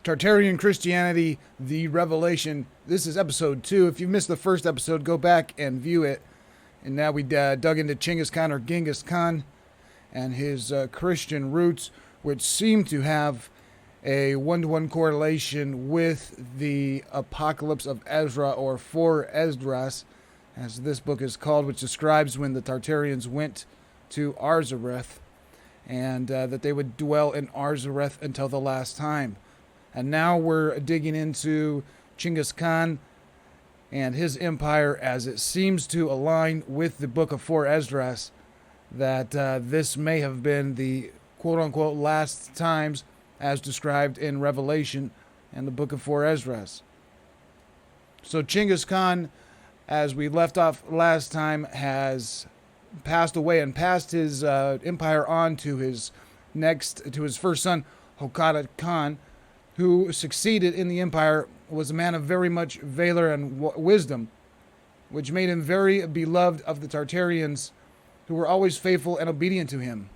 Tartarian Christianity, the Revelation. This is episode 2. If you missed the first episode, go back and view it. And now we dug into Chinggis Khan or Genghis Khan and his Christian roots, which seem to have a one-to-one correlation with the Apocalypse of Ezra, or Four Esdras, as this book is called, which describes when the Tartarians went to Arzareth, and that they would dwell in Arzareth until the last time. And now we're digging into Chinggis Khan and his empire, as it seems to align with the book of Four Esdras, that this may have been the quote-unquote last times as described in Revelation and the book of Four Esdras. So Chinggis Khan, as we left off last time, has passed away and passed his empire on to his first son, Hokata Khan, who succeeded in the empire, was a man of very much valor and wisdom, which made him very beloved of the Tartarians, who were always faithful and obedient to him.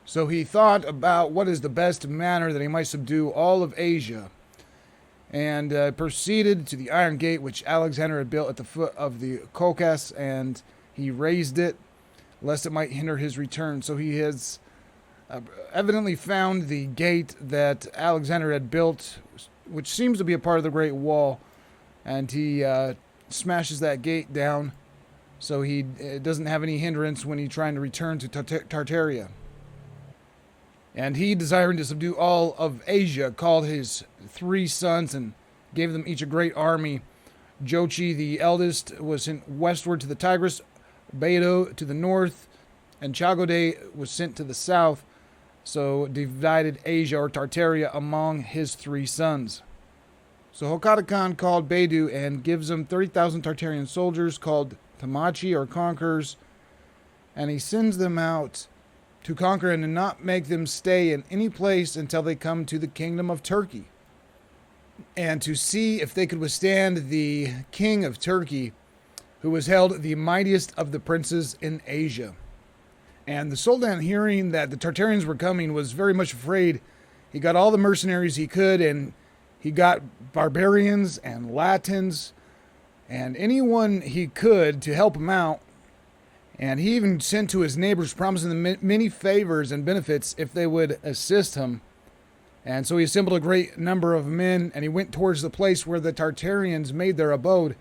So he thought about what is the best manner that he might subdue all of Asia, and proceeded to the Iron Gate, which Alexander had built at the foot of the Caucasus, and he raised it, lest it might hinder his return. So he has evidently found the gate that Alexander had built, which seems to be a part of the Great Wall, and he smashes that gate down, so he doesn't have any hindrance when he's trying to return to Tartaria. And he, desiring to subdue all of Asia, called his 3 sons and gave them each a great army. Jochi, the eldest, was sent westward to the Tigris, Beidou to the north, and Chagode was sent to the south. So divided Asia, or Tartaria, among his 3 sons. So Hokata Khan called Beidou and gives him 30,000 Tartarian soldiers called Tamachi, or conquerors, and he sends them out to conquer and to not make them stay in any place until they come to the kingdom of Turkey, and to see if they could withstand the king of Turkey, who was held the mightiest of the princes in Asia. And the Sultan, hearing that the Tartarians were coming, was very much afraid. He got all the mercenaries he could, and he got barbarians and Latins and anyone he could to help him out. And he even sent to his neighbors, promising them many favors and benefits if they would assist him. And so he assembled a great number of men, and he went towards the place where the Tartarians made their abode.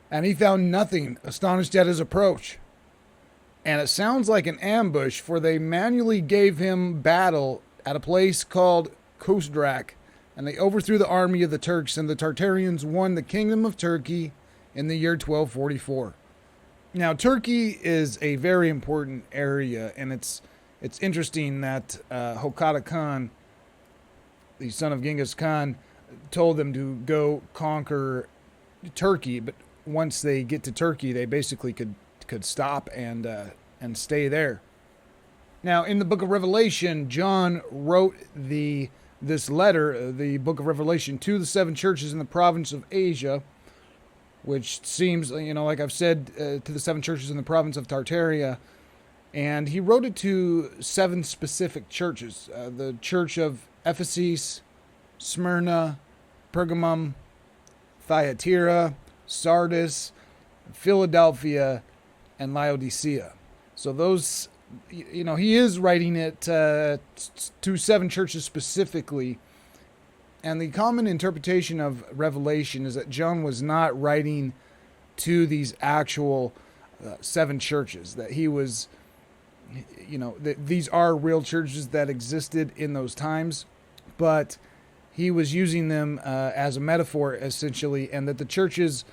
And he found nothing, astonished at his approach. And it sounds like an ambush, for they manually gave him battle at a place called Kusdrak, and they overthrew the army of the Turks, and the Tartarians won the kingdom of Turkey in the year 1244. Now, Turkey is a very important area, and it's interesting that Hokata Khan, the son of Genghis Khan, told them to go conquer Turkey, but once they get to Turkey, they basically could stop and stay there. Now, in the book of Revelation, John wrote this letter, the book of Revelation, to the 7 churches in the province of Asia, which seems, like I've said, to the 7 churches in the province of Tartaria. And he wrote it to 7 specific churches. The church of Ephesus, Smyrna, Pergamum, Thyatira, Sardis, Philadelphia, and Laodicea. So those, he is writing it to 7 churches specifically. And the common interpretation of Revelation is that John was not writing to these actual 7 churches, that he was, that these are real churches that existed in those times, but he was using them as a metaphor, essentially, and that the churches,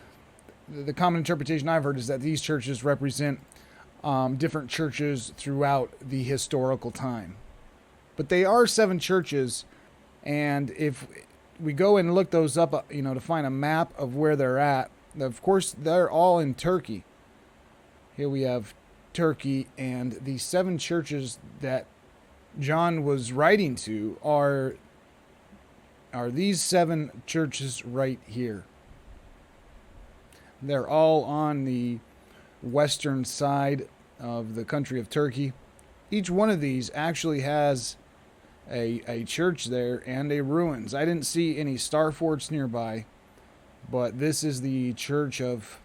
the common interpretation I've heard is that these churches represent different churches throughout the historical time. But they are 7 churches. And if we go and look those up, to find a map of where they're at, of course, they're all in Turkey. Here we have Turkey, and the 7 churches that John was writing to are these 7 churches right here. They're all on the western side of the country of Turkey. Each one of these actually has a church there and a ruins. I didn't see any star forts nearby, but this is the church of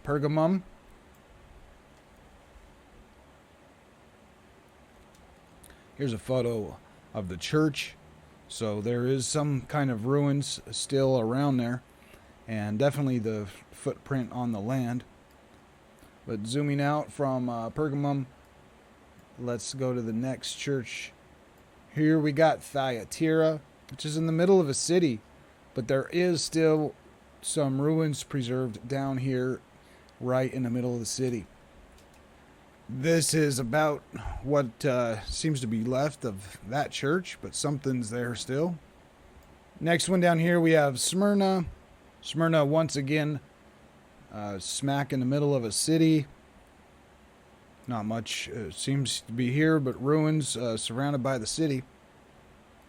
Pergamum. Here's a photo of the church. So there is some kind of ruins still around there, and definitely the footprint on the land. But zooming out from Pergamum, let's go to the next church. Here we got Thyatira, which is in the middle of a city, but there is still some ruins preserved down here right in the middle of the city. This is about what seems to be left of that church, but something's there still. Next one down here we have Smyrna. Smyrna, once again, smack in the middle of a city. Not much seems to be here, but ruins surrounded by the city.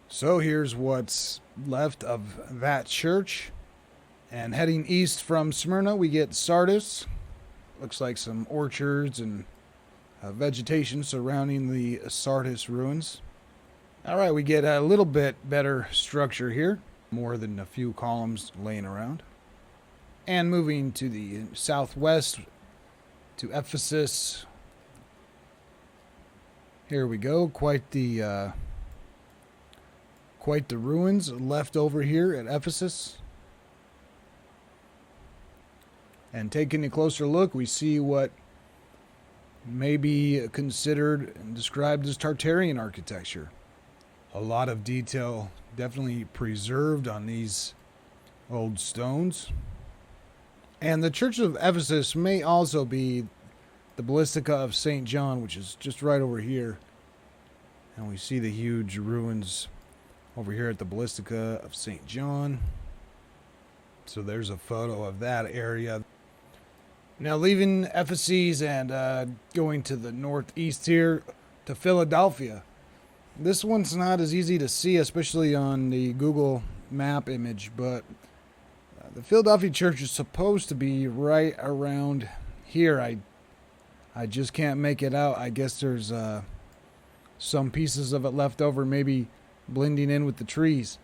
So here's what's left of that church. And heading east from Smyrna, we get Sardis. Looks like some orchards and vegetation surrounding the Sardis ruins. All right, we get a little bit better structure here. More than a few columns laying around. And moving to the southwest to Ephesus. Here we go. Quite the ruins left over here at Ephesus. And taking a closer look, we see what may be considered and described as Tartarian architecture. A lot of detail definitely preserved on these old stones. And the Church of Ephesus may also be the Basilica of St. John, which is just right over here. And we see the huge ruins over here at the Basilica of St. John. So there's a photo of that area. Now leaving Ephesus and going to the northeast here to Philadelphia. This one's not as easy to see, especially on the Google map image, but the Philadelphia church is supposed to be right around here. I just can't make it out. I guess there's some pieces of it left over, maybe blending in with the trees.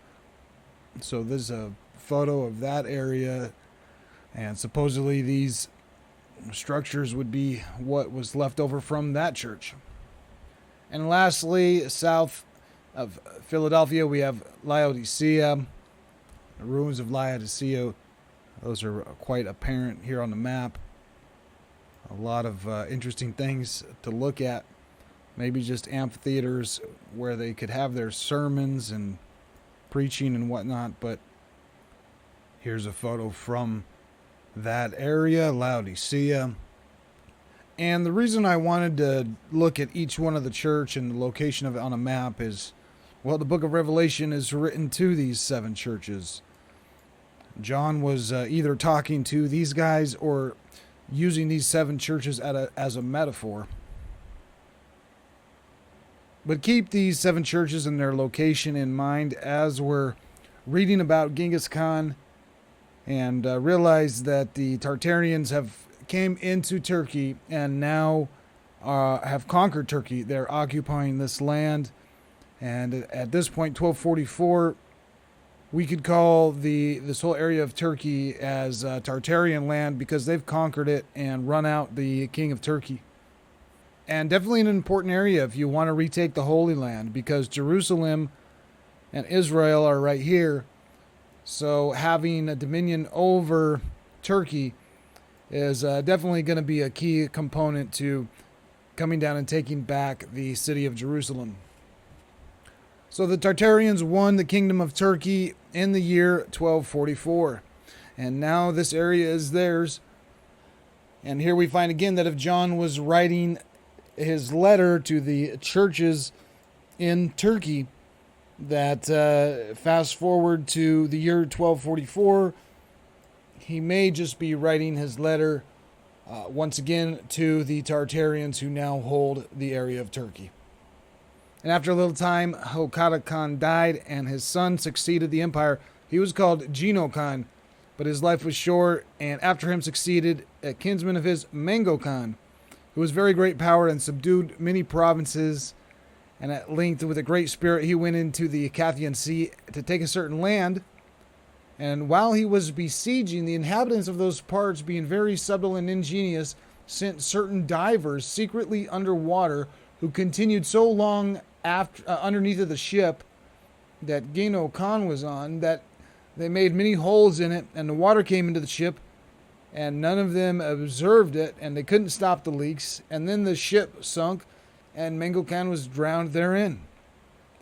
So there's a photo of that area, and supposedly these structures would be what was left over from that church. And lastly, south of Philadelphia, we have Laodicea. The ruins of Laodicea, those are quite apparent here on the map. A lot of interesting things to look at. Maybe just amphitheaters where they could have their sermons and preaching and whatnot. But here's a photo from that area, Laodicea. And the reason I wanted to look at each one of the church and the location of it on a map is, well, the book of Revelation is written to these 7 churches. John was either talking to these guys or using these 7 churches as a metaphor. But keep these 7 churches and their location in mind as we're reading about Genghis Khan, and realize that the Tartarians have came into Turkey and now have conquered Turkey. They're occupying this land, and at this point, 1244, we could call this whole area of Turkey as Tartarian land because they've conquered it and run out the king of Turkey. And definitely an important area if you want to retake the Holy Land, because Jerusalem and Israel are right here. So having a dominion over Turkey is definitely going to be a key component to coming down and taking back the city of Jerusalem. So the Tartarians won the kingdom of Turkey in the year 1244. And now this area is theirs. And here we find again that if John was writing his letter to the churches in Turkey, that fast forward to the year 1244, he may just be writing his letter once again to the Tartarians who now hold the area of Turkey. And after a little time, Hokata Khan died and his son succeeded the empire. He was called Gino Khan, but his life was short, and after him succeeded a kinsman of his, Mango Khan, who was very great power and subdued many provinces And at length, with a great spirit, he went into the Cathian Sea to take a certain land. And while he was besieging, the inhabitants of those parts, being very subtle and ingenious, sent certain divers secretly underwater, who continued so long underneath of the ship that Gino Khan was on, that they made many holes in it, and the water came into the ship, and none of them observed it, and they couldn't stop the leaks. And then the ship sunk, and Mango Khan was drowned therein.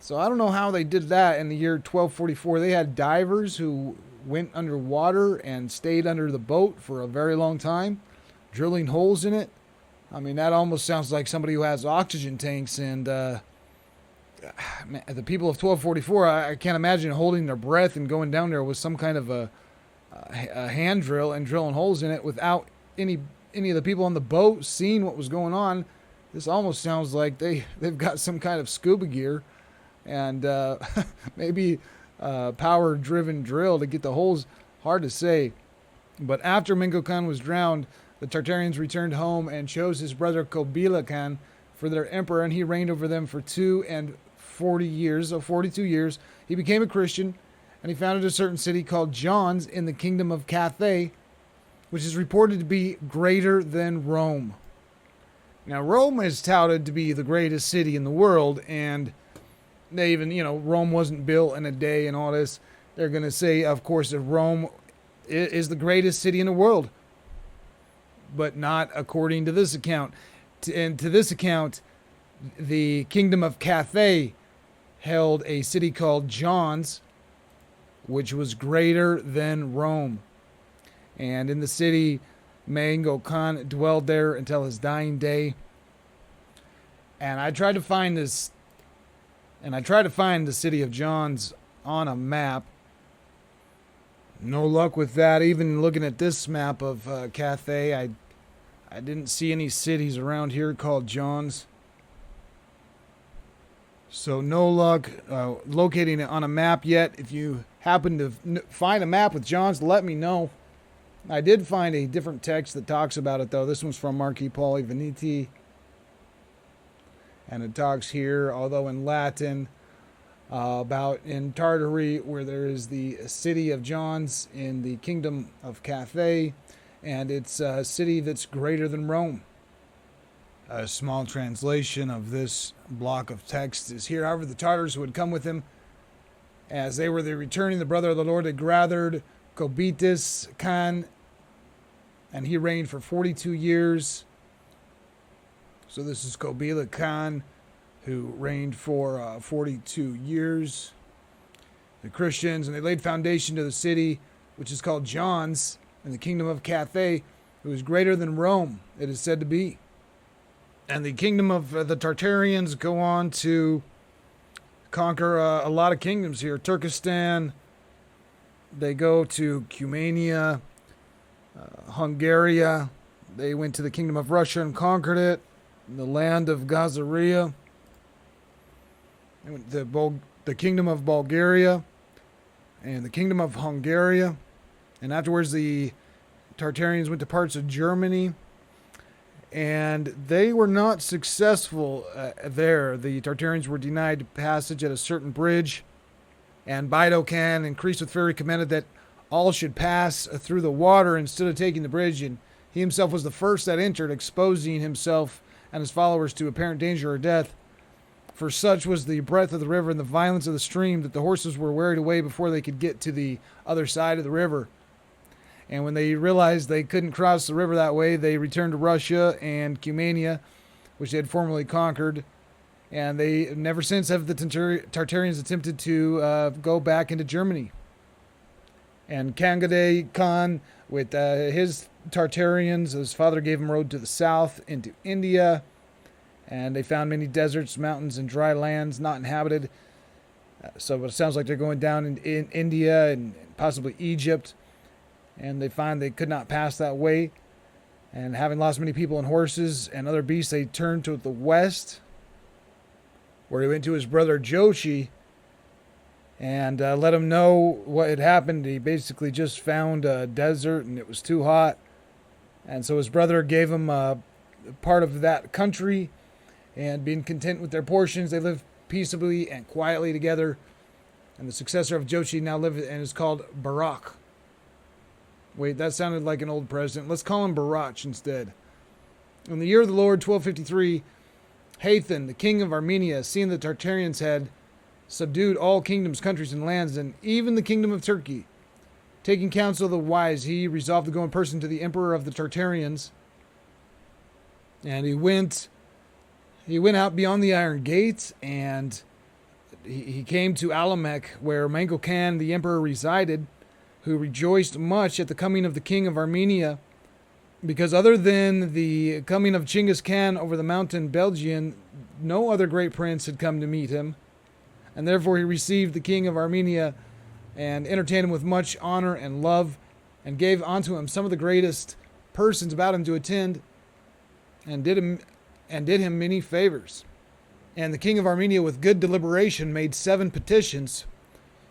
So I don't know how they did that in the year 1244. They had divers who went underwater and stayed under the boat for a very long time, drilling holes in it. I mean, that almost sounds like somebody who has oxygen tanks. And the people of 1244, I can't imagine holding their breath and going down there with some kind of a hand drill and drilling holes in it without any of the people on the boat seeing what was going on. This almost sounds like they've got some kind of scuba gear and maybe power-driven drill to get the holes. Hard to say. But after Mango Khan was drowned, the Tartarians returned home and chose his brother Kobila Khan for their emperor, and he reigned over them for 42 years. He became a Christian, and he founded a certain city called Johns in the kingdom of Cathay, which is reported to be greater than Rome. Now, Rome is touted to be the greatest city in the world, and they even, Rome wasn't built in a day and all this. They're going to say, of course, that Rome is the greatest city in the world, but not according to this account. And to this account, the kingdom of Cathay held a city called Johns, which was greater than Rome. And in the city, Mango Khan dwelled there until his dying day. And I tried to find the city of Johns on a map. No luck with that. Even looking at this map of Cathay, I didn't see any cities around here called Johns. So no luck locating it on a map yet. If you happen to find a map with Johns, let me know. I did find a different text that talks about it, though. This one's from Marquis Pauli Veneti. And it talks here, although in Latin, about in Tartary, where there is the city of Johns in the kingdom of Cathay, and it's a city that's greater than Rome. A small translation of this block of text is here. However, the Tartars who had come with him, as they were returning, the brother of the Lord had gathered Kobitis Khan, and he reigned for 42 years. So this is Kobila Khan, who reigned for 42 years. The Christians, and they laid foundation to the city, which is called Johns, in the kingdom of Cathay, who is greater than Rome, it is said to be. And the kingdom of the Tartarians go on to conquer a lot of kingdoms here. Turkestan, they go to Cumania, Hungary. They went to the kingdom of Russia and conquered it. The land of Gazaria. They went to the kingdom of Bulgaria and the kingdom of Hungary. And afterwards, the Tartarians went to parts of Germany. And they were not successful there. The Tartarians were denied passage at a certain bridge. And Baido Khan, increased with fury, commanded that all should pass through the water instead of taking the bridge. And he himself was the first that entered, exposing himself and his followers to apparent danger or death. For such was the breadth of the river and the violence of the stream that the horses were wearied away before they could get to the other side of the river. And when they realized they couldn't cross the river that way, they returned to Russia and Cumania, which they had formerly conquered. And they never since have the Tartarians attempted to go back into Germany. And Kangade Khan, with his Tartarians, his father gave him road to the south into India. And they found many deserts, mountains, and dry lands not inhabited. So it sounds like they're going down in India and possibly Egypt. And they find they could not pass that way. And having lost many people and horses and other beasts, they turned to the west, where he went to his brother Joshi and let him know what had happened. He basically just found a desert and it was too hot. And so his brother gave him part of that country, and being content with their portions, they lived peaceably and quietly together. And the successor of Jochi now lives and is called Barak. Wait, that sounded like an old president. Let's call him Barach instead. In the year of the Lord, 1253, Hathan, the king of Armenia, seeing the Tartarians had subdued all kingdoms, countries, and lands, and even the kingdom of Turkey, taking counsel of the wise, he resolved to go in person to the emperor of the Tartarians. And he went out beyond the Iron Gate, and he came to Alamek, where Mango Khan, the emperor, resided, who rejoiced much at the coming of the king of Armenia, because other than the coming of Genghis Khan over the mountain Belgian, no other great prince had come to meet him. And therefore he received the king of Armenia and entertained him with much honor and love, and gave unto him some of the greatest persons about him to attend, and did him many favors. And the king of Armenia, with good deliberation, made 7 petitions.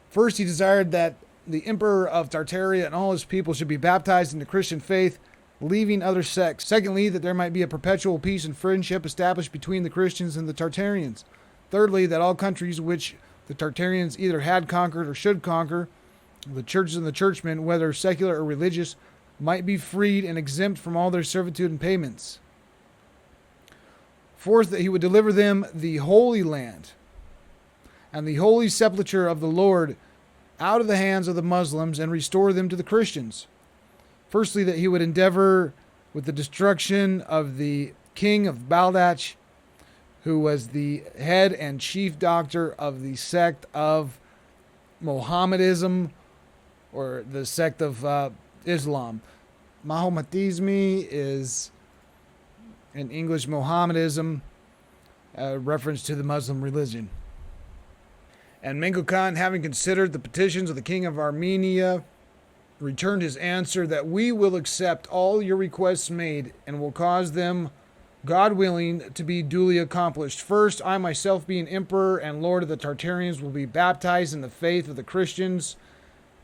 First, he desired that the emperor of Tartaria and all his people should be baptized in the Christian faith, leaving other sects. Secondly, that there might be a perpetual peace and friendship established between the Christians and the Tartarians. Thirdly, that all countries which the Tartarians either had conquered or should conquer, the churches and the churchmen, whether secular or religious, might be freed and exempt from all their servitude and payments. Fourth, that he would deliver them the Holy Land and the holy sepulchre of the Lord out of the hands of the Muslims, and restore them to the Christians. Firstly, that he would endeavor with the destruction of the king of Baldash, who was the head and chief doctor of the sect of Mohammedanism, or the sect of Islam. Mahometism is, in English, Mohammedanism, a reference to the Muslim religion. And Mango Khan, having considered the petitions of the king of Armenia, returned his answer that we will accept all your requests made, and will cause them, God willing, to be duly accomplished. First, I myself, being emperor and lord of the Tartarians, will be baptized in the faith of the Christians,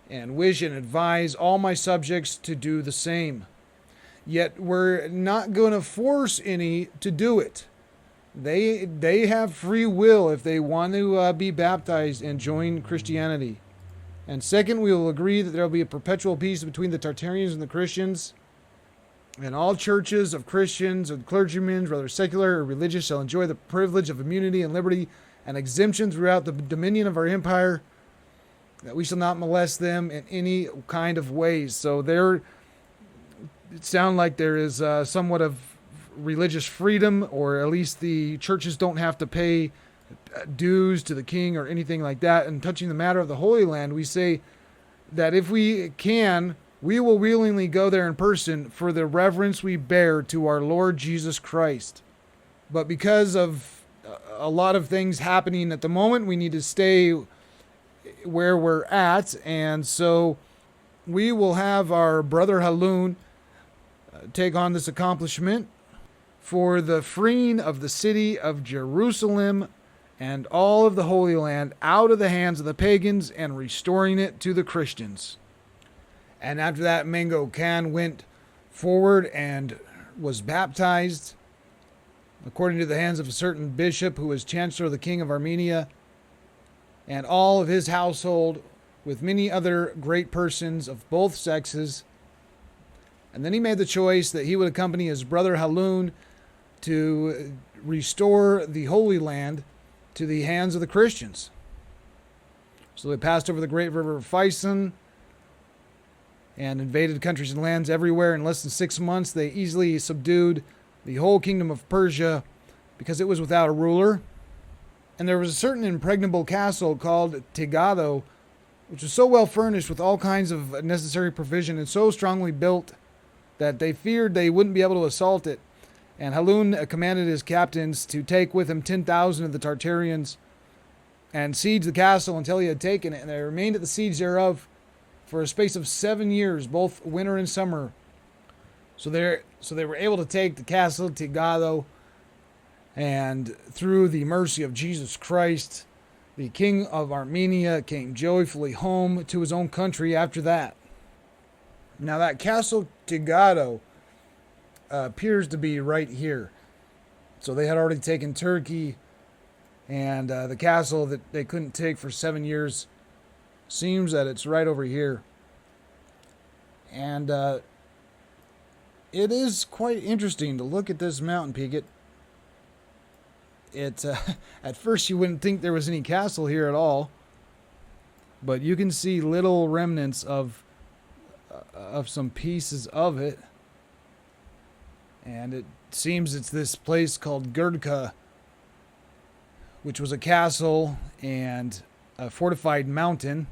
and wish and advise all my subjects to do the same. Yet we're not going to force any to do it. They have free will if they want to be baptized and join Christianity. And second, we will agree that there will be a perpetual peace between the Tartarians and the Christians. And all churches of Christians and clergymen, whether secular or religious, shall enjoy the privilege of immunity and liberty and exemption throughout the dominion of our empire, that we shall not molest them in any kind of ways. So it sounds like there is somewhat of religious freedom, or at least the churches don't have to pay dues to the king or anything like that. And touching the matter of the Holy Land, we say that if we can, we will willingly go there in person for the reverence we bear to our Lord Jesus Christ. But because of a lot of things happening at the moment, we need to stay where we're at. And so we will have our brother Halun take on this accomplishment for the freeing of the city of Jerusalem and all of the Holy Land out of the hands of the pagans, and restoring it to the Christians. And after that, Mango Khan went forward and was baptized according to the hands of a certain bishop who was chancellor of the king of Armenia, and all of his household, with many other great persons of both sexes. And then he made the choice that he would accompany his brother Halun to restore the Holy Land to the hands of the Christians. So they passed over the great river of Faison and invaded countries and lands everywhere. In less than 6 months, they easily subdued the whole kingdom of Persia, because it was without a ruler. And there was a certain impregnable castle called Tigado, which was so well furnished with all kinds of necessary provision and so strongly built that they feared they wouldn't be able to assault it. And Halun commanded his captains to take with him 10,000 of the Tartarians and siege the castle until he had taken it. And they remained at the siege thereof for a space of 7 years, both winter and summer. So they were able to take the castle Tigado, and through the mercy of Jesus Christ, the king of Armenia came joyfully home to his own country after that. Now that castle Tigado appears to be right here. So they had already taken Turkey, And the castle that they couldn't take for 7 years seems that it's right over here. And it is quite interesting to look at this mountain peak. It at first you wouldn't think there was any castle here at all, but you can see little remnants of some pieces of it. And it seems it's this place called Gurdka, which was a castle and a fortified mountain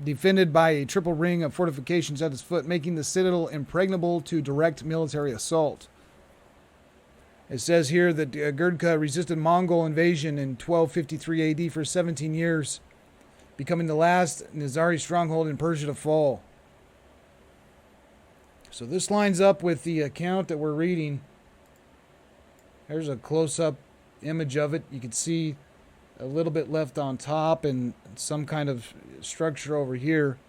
defended by a triple ring of fortifications at its foot, making the citadel impregnable to direct military assault. It says here that Gurdka resisted Mongol invasion in 1253 AD for 17 years, becoming the last Nizari stronghold in Persia to fall. So this lines up with the account that we're reading. There's a close-up image of it. You can see a little bit left on top and some kind of structure over here,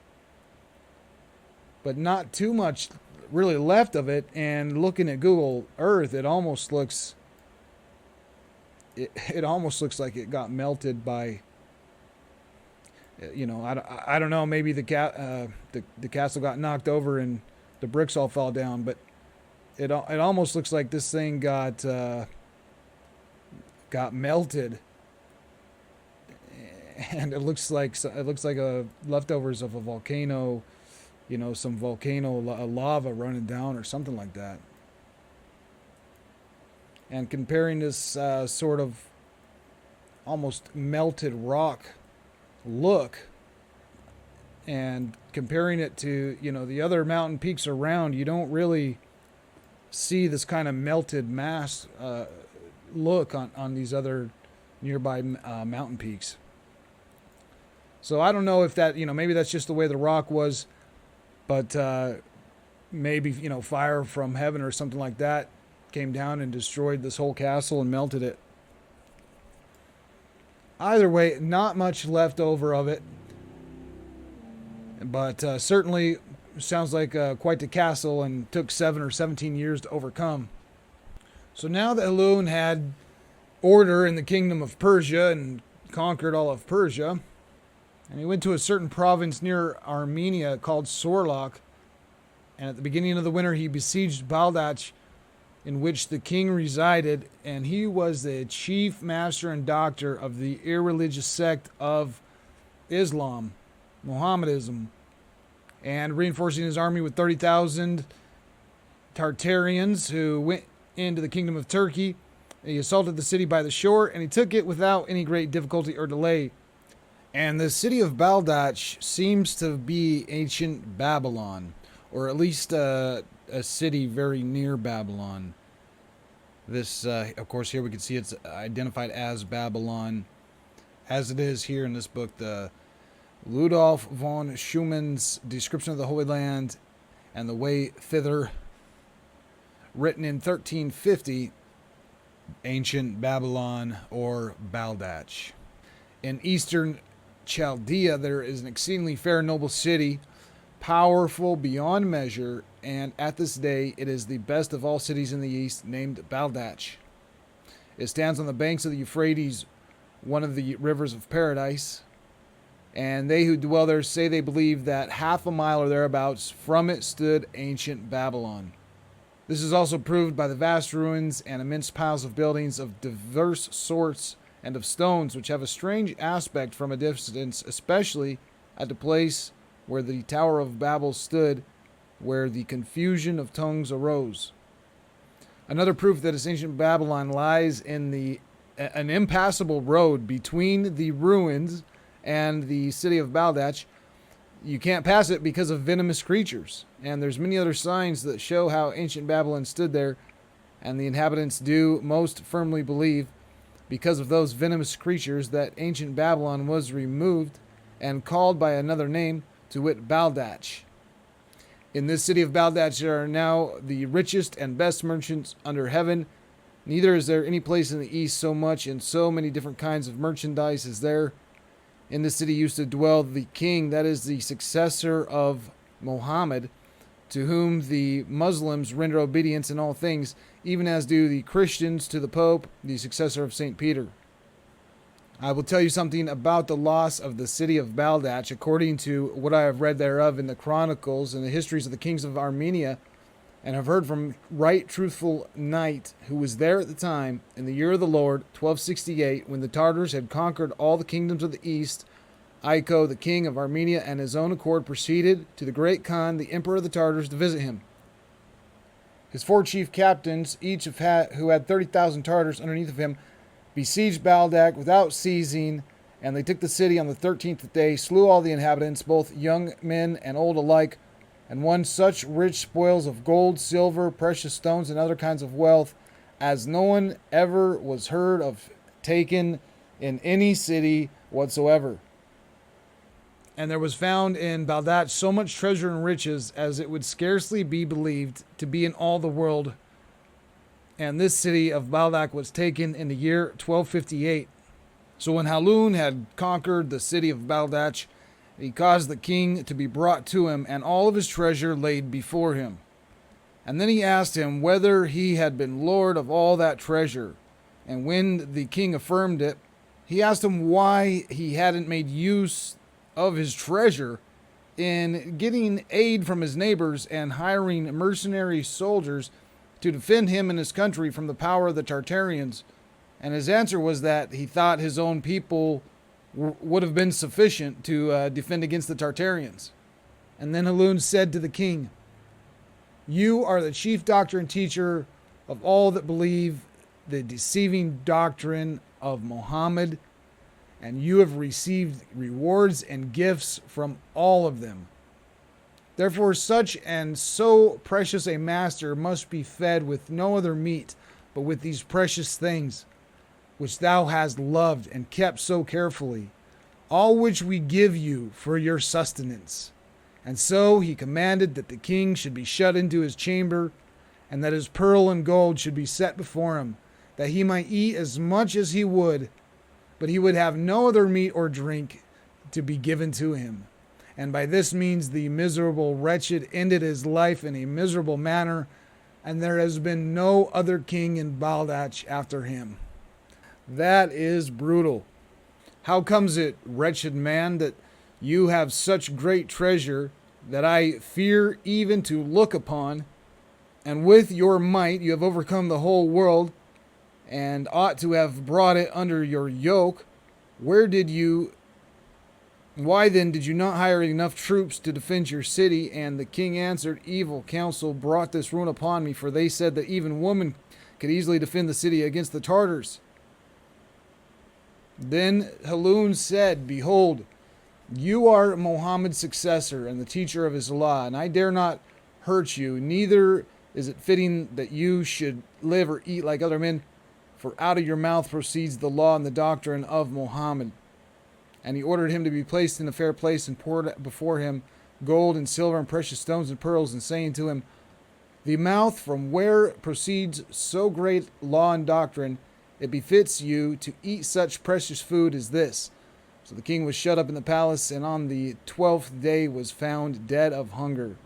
but not too much really left of it. And looking at Google Earth, it almost looks like it got melted by, I don't know, maybe the castle got knocked over and the bricks all fell down, but it almost looks like this thing got melted, and it looks like leftovers of a volcano, some volcano lava running down or something like that. And comparing this sort of almost melted rock look and comparing it to the other mountain peaks around, you don't really see this kind of melted mass look on these other nearby mountain peaks. So I don't know if that, maybe that's just the way the rock was, but maybe fire from heaven or something like that came down and destroyed this whole castle and melted it. Either way, not much left over of it, but certainly sounds like quite the castle, and took 7 or 17 years to overcome. So now that Helun had order in the kingdom of Persia and conquered all of Persia, and he went to a certain province near Armenia called Sorlok, and at the beginning of the winter he besieged Baldash, in which the king resided, and he was the chief master and doctor of the irreligious sect of Islam, Mohammedanism, and reinforcing his army with 30,000 Tartarians who went into the kingdom of Turkey. He assaulted the city by the shore, and he took it without any great difficulty or delay. And the city of Baldash seems to be ancient Babylon, or at least a city very near Babylon. This, of course, here we can see it's identified as Babylon, as it is here in this book, the Ludolf von Schumann's Description of the Holy Land and the Way Thither, written in 1350, ancient Babylon or Baldash. In eastern Chaldea, there is an exceedingly fair and noble city, powerful beyond measure, and at this day it is the best of all cities in the east, named Baldash. It stands on the banks of the Euphrates, one of the rivers of paradise, and they who dwell there say they believe that half a mile or thereabouts from it stood ancient Babylon. This is also proved by the vast ruins and immense piles of buildings of diverse sorts and of stones, which have a strange aspect from a distance, especially at the place where the Tower of Babel stood, where the confusion of tongues arose. Another proof that this ancient Babylon lies in an impassable road between the ruins and the city of Baldash. You can't pass it because of venomous creatures, and there's many other signs that show how ancient Babylon stood there, and the inhabitants do most firmly believe, because of those venomous creatures, that ancient Babylon was removed and called by another name, to wit Baldash. In this city of Baldash there are now the richest and best merchants under heaven. Neither is there any place in the east so much and so many different kinds of merchandise as there. In this city used to dwell the king, that is the successor of Mohammed, to whom the Muslims render obedience in all things, even as do the Christians to the Pope, the successor of St. Peter. I will tell you something about the loss of the city of Baldash, according to what I have read thereof in the chronicles and the histories of the kings of Armenia, and have heard from right truthful knight who was there at the time, in the year of the Lord, 1268, when the Tartars had conquered all the kingdoms of the east. Iko, the king of Armenia, and his own accord proceeded to the great Khan, the emperor of the Tartars, to visit him. His 4 chief captains, each who had 30,000 Tartars underneath of him, besieged Baldak without ceasing, and they took the city on the 13th day, slew all the inhabitants, both young men and old alike, and won such rich spoils of gold, silver, precious stones, and other kinds of wealth, as no one ever was heard of taken in any city whatsoever. And there was found in Baldash so much treasure and riches as it would scarcely be believed to be in all the world. And this city of Baldash was taken in the year 1258. So when Halun had conquered the city of Baldash, he caused the king to be brought to him, and all of his treasure laid before him. And then he asked him whether he had been lord of all that treasure. And when the king affirmed it, he asked him why he hadn't made use of his treasure in getting aid from his neighbors and hiring mercenary soldiers to defend him and his country from the power of the Tartarians. And his answer was that he thought his own people would have been sufficient to defend against the Tartarians. And then Halun said to the king, "You are the chief doctor and teacher of all that believe the deceiving doctrine of Muhammad, and you have received rewards and gifts from all of them. Therefore, such and so precious a master must be fed with no other meat, but with these precious things, which thou hast loved and kept so carefully, all which we give you for your sustenance." And so he commanded that the king should be shut into his chamber, and that his pearl and gold should be set before him, that he might eat as much as he would, but he would have no other meat or drink to be given to him. And by this means the miserable wretched ended his life in a miserable manner, and there has been no other king in Baldash after him. That is brutal. How comes it, wretched man, that you have such great treasure that I fear even to look upon, and with your might you have overcome the whole world, and ought to have brought it under your yoke? Why then did you not hire enough troops to defend your city? And the king answered, "Evil counsel brought this ruin upon me, for they said that even women could easily defend the city against the Tartars." Then Halun said, "Behold, you are Muhammad's successor and the teacher of his law, and I dare not hurt you, neither is it fitting that you should live or eat like other men, for out of your mouth proceeds the law and the doctrine of Muhammad." And he ordered him to be placed in a fair place, and poured before him gold and silver and precious stones and pearls, and saying to him, "The mouth from where proceeds so great law and doctrine, it befits you to eat such precious food as this." So the king was shut up in the palace, and on the 12th day was found dead of hunger.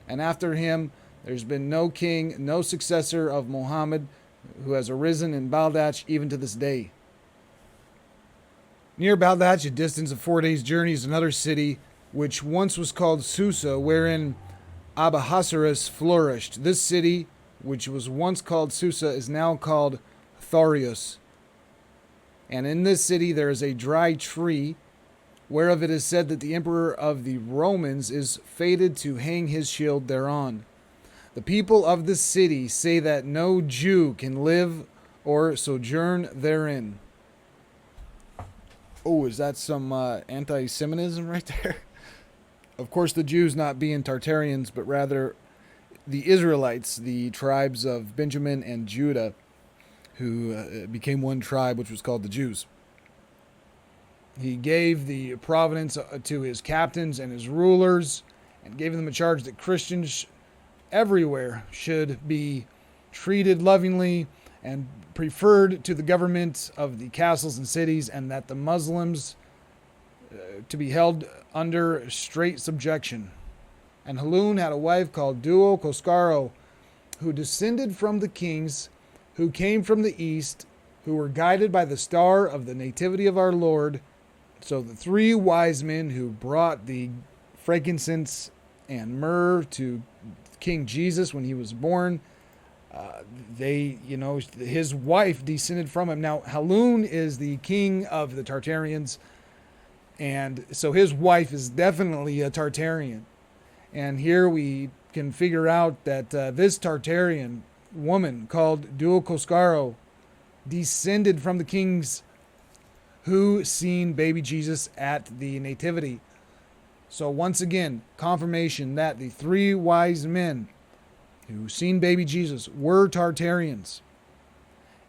And after him there's been no king, no successor of Muhammad, who has arisen in Baldash even to this day. Near Baldash, a distance of 4 days' journey, is another city, which once was called Susa, wherein Abahasuras flourished. This city, which was once called Susa, is now called Tharius. And in this city there is a dry tree, whereof it is said that the emperor of the Romans is fated to hang his shield thereon. The people of this city say that no Jew can live or sojourn therein. Oh, is that some anti-Semitism right there? Of course, the Jews not being Tartarians, but rather the Israelites, the tribes of Benjamin and Judah, who became one tribe, which was called the Jews. He gave the providence to his captains and his rulers, and gave them a charge that Christians everywhere should be treated lovingly and preferred to the government of the castles and cities, and that the Muslims to be held under straight subjection. And Halun had a wife called Duo Koskaro, who descended from the kings who came from the east, who were guided by the star of the nativity of our Lord. So the three wise men who brought the frankincense and myrrh to King Jesus when he was born, his wife descended from him. Now, Halun is the king of the Tartarians, and so his wife is definitely a Tartarian. And here we can figure out that this Tartarian woman called Duokoskaro descended from the kings who seen baby Jesus at the nativity. So once again, confirmation that the three wise men who seen baby Jesus were Tartarians.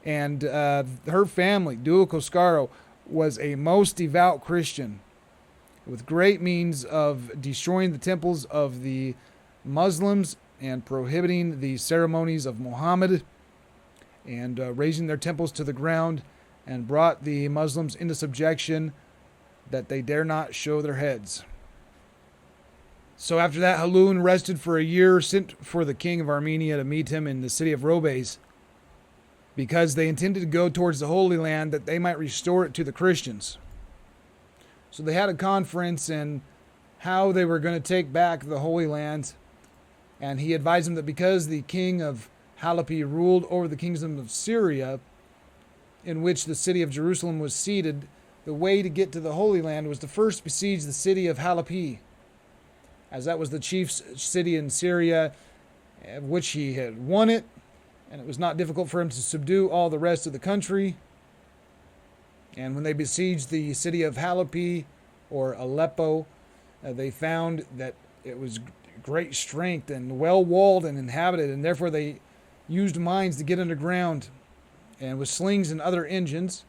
And her family, Duokoskaro, was a most devout Christian with great means of destroying the temples of the Muslims and prohibiting the ceremonies of Muhammad, and raising their temples to the ground, and brought the Muslims into subjection that they dare not show their heads. So after that, Halun rested for a year, sent for the king of Armenia to meet him in the city of Robes, because they intended to go towards the Holy Land that they might restore it to the Christians. So they had a conference and how they were going to take back the Holy Land. And he advised them that because the king of Halapi ruled over the kingdom of Syria, in which the city of Jerusalem was seated, the way to get to the Holy Land was to first besiege the city of Halapi, as that was the chief city in Syria, of which he had won it, and it was not difficult for him to subdue all the rest of the country. And when they besieged the city of Halapi, or Aleppo, they found that it was great strength and well-walled and inhabited, and therefore they used mines to get underground. And with slings and other engines,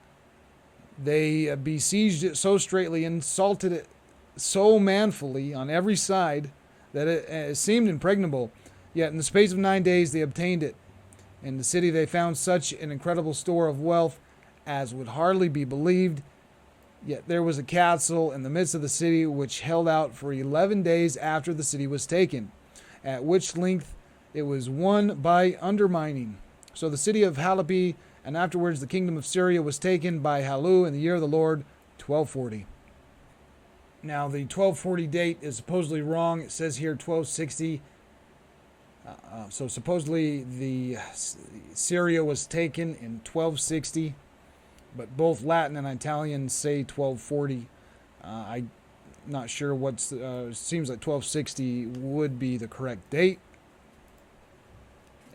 they besieged it so straitly and assaulted it so manfully on every side that it seemed impregnable. Yet in the space of 9 days they obtained it. In the city they found such an incredible store of wealth as would hardly be believed. Yet there was a castle in the midst of the city which held out for 11 days after the city was taken, at which length it was won by undermining. So the city of Halapi, and afterwards the kingdom of Syria, was taken by Halu in the year of the Lord, 1240. Now the 1240 date is supposedly wrong. It says here 1260. So supposedly the Syria was taken in 1260. But both Latin and Italian say 1240. I'm not sure what's... seems like 1260 would be the correct date.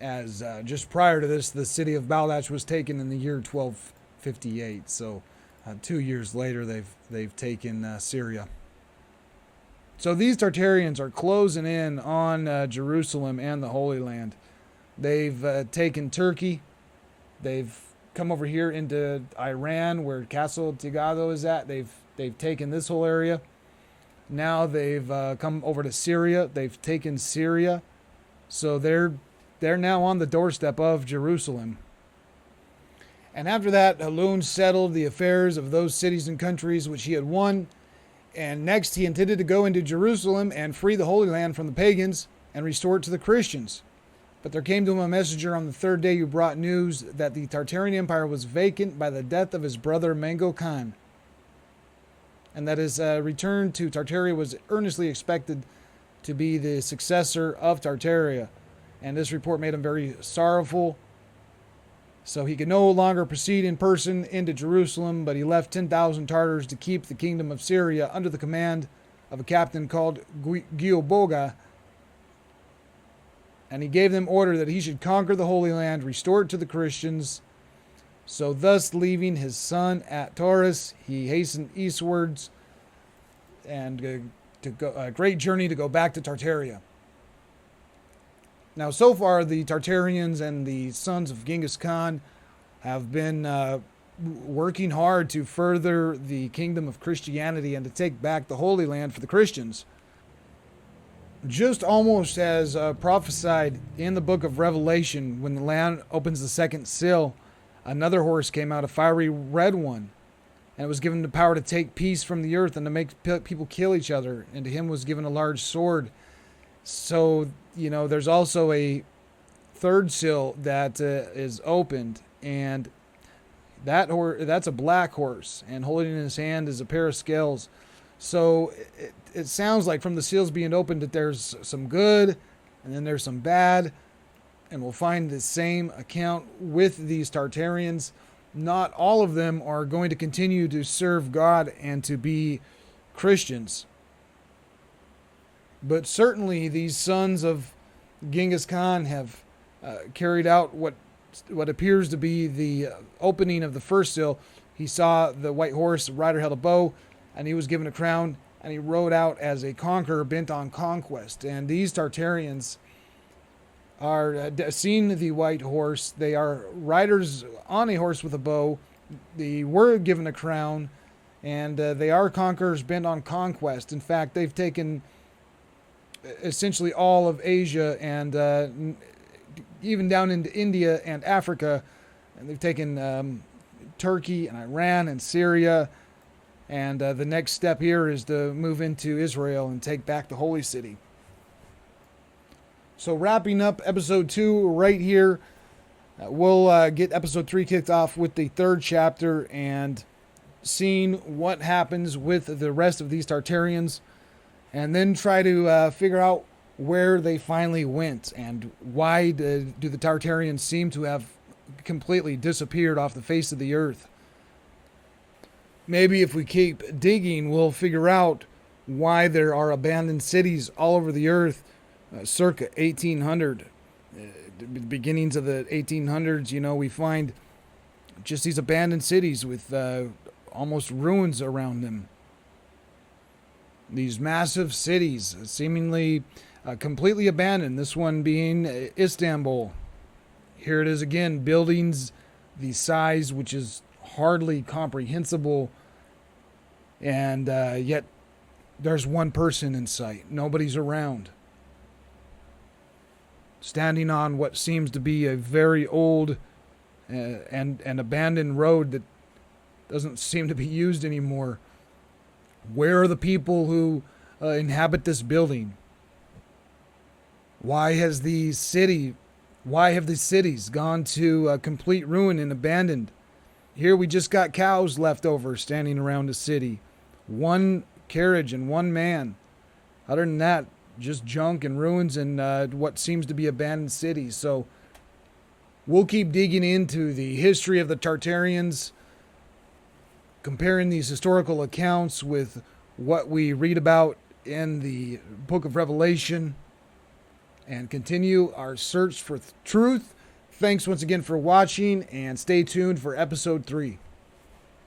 As just prior to this, the city of Baldash was taken in the year 1258. So 2 years later, they've taken Syria. So these Tartarians are closing in on Jerusalem and the Holy Land. They've taken Turkey. They've come over here into Iran, where Castle Tigado is at. They've taken this whole area. Now they've come over to Syria. They've taken Syria. So they're now on the doorstep of Jerusalem. And after that, Halun settled the affairs of those cities and countries which he had won. And next he intended to go into Jerusalem and free the Holy Land from the pagans and restore it to the Christians. But there came to him a messenger on the third day who brought news that the Tartarian Empire was vacant by the death of his brother Mango Khan, and that his return to Tartaria was earnestly expected to be the successor of Tartaria. And this report made him very sorrowful. So he could no longer proceed in person into Jerusalem, but he left 10,000 Tartars to keep the kingdom of Syria under the command of a captain called Gioboga. And he gave them order that he should conquer the Holy Land, restore it to the Christians. So thus, leaving his son at Taurus, he hastened eastwards and to go a great journey to go back to Tartaria. Now, so far, the Tartarians and the sons of Genghis Khan have been working hard to further the kingdom of Christianity and to take back the Holy Land for the Christians. Just almost as prophesied in the book of Revelation, when the land opens the second seal, another horse came out, a fiery red one, and it was given the power to take peace from the earth and to make people kill each other, and to him was given a large sword. So, there's also a third seal that is opened, and That's a black horse, and holding in his hand is a pair of scales. So it sounds like from the seals being opened that there's some good, and then there's some bad, and we'll find the same account with these Tartarians. Not all of them are going to continue to serve God and to be Christians. But certainly these sons of Genghis Khan have carried out what appears to be the opening of the first seal. He saw the white horse, the rider held a bow, and he was given a crown, and he rode out as a conqueror bent on conquest. And these Tartarians are seeing the white horse. They are riders on a horse with a bow. They were given a crown, and they are conquerors bent on conquest. In fact, they've taken essentially all of Asia and even down into India and Africa. And they've taken Turkey and Iran and Syria. And the next step here is to move into Israel and take back the holy city. So wrapping up episode 2 right here, we'll get episode 3 kicked off with the 3rd chapter and seeing what happens with the rest of these Tartarians, and then try to figure out where they finally went and why do the Tartarians seem to have completely disappeared off the face of the earth. Maybe if we keep digging, we'll figure out why there are abandoned cities all over the earth circa 1800. The beginnings of the 1800s, we find just these abandoned cities with almost ruins around them. These massive cities, seemingly completely abandoned. This one being Istanbul. Here it is again, buildings the size which is hardly comprehensible, and yet there's one person in sight. Nobody's around. Standing on what seems to be a very old and abandoned road that doesn't seem to be used anymore. Where are the people who inhabit this building? Why have the cities gone to complete ruin and abandoned? Here we just got cows left over standing around a city. One carriage and one man. Other than that, just junk and ruins and what seems to be abandoned cities. So we'll keep digging into the history of the Tartarians, comparing these historical accounts with what we read about in the book of Revelation, and continue our search for truth. Thanks once again for watching, and stay tuned for episode 3.